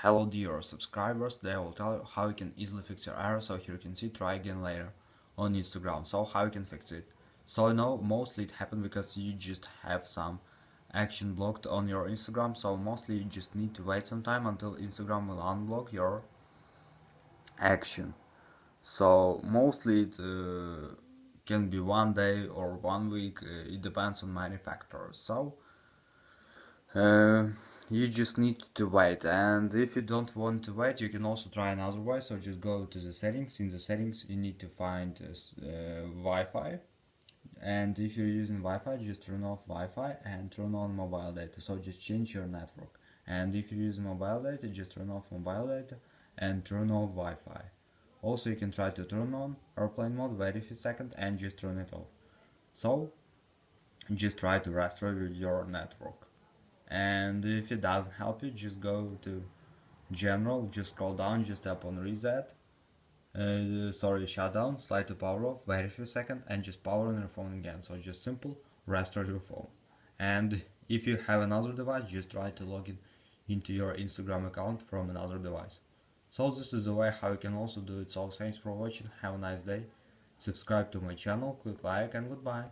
Hello dear subscribers, they will tell you how you can easily fix your error. So here you can see try again later on Instagram. So how you can fix it? So I know mostly it happened because you just have some action blocked on your Instagram. So mostly you just need to wait some time until Instagram will unblock your action. So mostly it can be 1 day or 1 week. It depends on many factors. So uh, you just need to wait, and if you don't want to wait you can also try another way. So just go to the settings. In the settings you need to find Wi-Fi, and if you're using Wi-Fi just turn off Wi-Fi and turn on mobile data. So just change your network, and if you're using mobile data just turn off mobile data and turn off Wi-Fi. Also you can try to turn on airplane mode, wait a few seconds and just turn it off. So just try to restore your network. And if it doesn't help you, just go to general, just scroll down, just tap on reset, shutdown, slide to power off, wait a few seconds and just power on your phone again. So just simple restart your phone. And if you have another device, just try to log in into your Instagram account from another device. So this is the way how you can also do it. So thanks for watching, have a nice day, subscribe to my channel, click like, and goodbye.